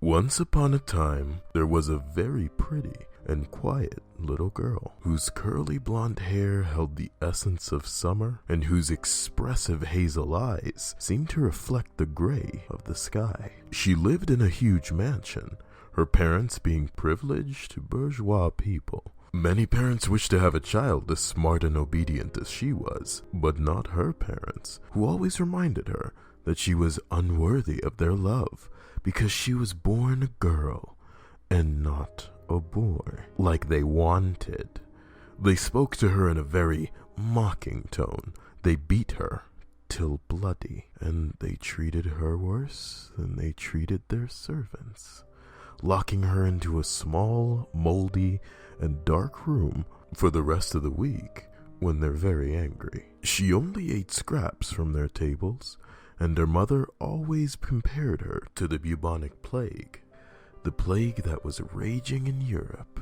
Once upon a time, there was a very pretty and quiet little girl whose curly blonde hair held the essence of summer and whose expressive hazel eyes seemed to reflect the gray of the sky. She lived in a huge mansion, her parents being privileged bourgeois people. Many parents wished to have a child as smart and obedient as she was, but not her parents, who always reminded her that she was unworthy of their love because she was born a girl and not a boy, like they wanted. They spoke to her in a very mocking tone. They beat her till bloody, and they treated her worse than they treated their servants, locking her into a small, moldy, and dark room for the rest of the week when they're very angry. She only ate scraps from their tables, and her mother always compared her to the bubonic plague, the plague that was raging in Europe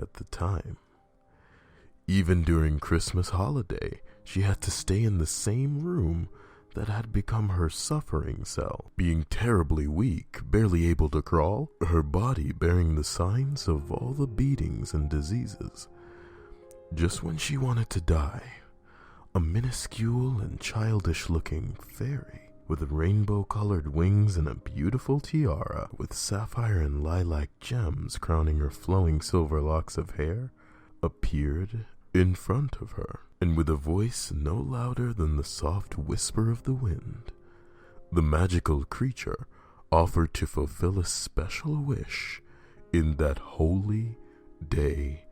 at the time. Even during Christmas holiday, she had to stay in the same room that had become her suffering cell, being terribly weak, barely able to crawl, her body bearing the signs of all the beatings and diseases. Just when she wanted to die, a minuscule and childish-looking fairy with rainbow-colored wings and a beautiful tiara with sapphire and lilac gems crowning her flowing silver locks of hair appeared in front of her, and with a voice no louder than the soft whisper of the wind, the magical creature offered to fulfill a special wish in that holy day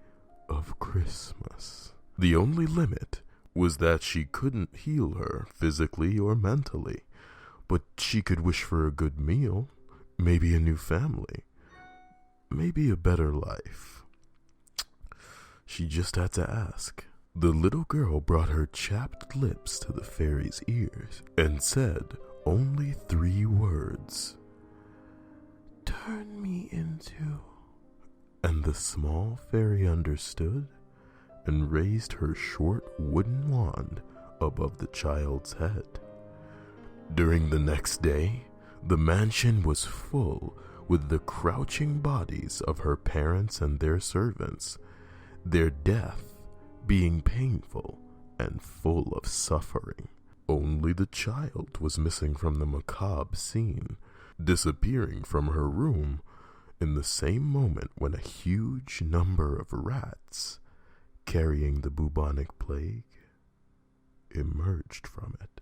of Christmas. The only limit was that she couldn't heal her physically or mentally, but she could wish for a good meal, maybe a new family, maybe a better life. She just had to ask. The little girl brought her chapped lips to the fairy's ears and said only 3 words. "Turn me into..." And the small fairy understood and raised her short wooden wand above the child's head. During the next day, the mansion was full with the crouching bodies of her parents and their servants, their death being painful and full of suffering. Only the child was missing from the macabre scene, disappearing from her room in the same moment when a huge number of rats carrying the bubonic plague emerged from it.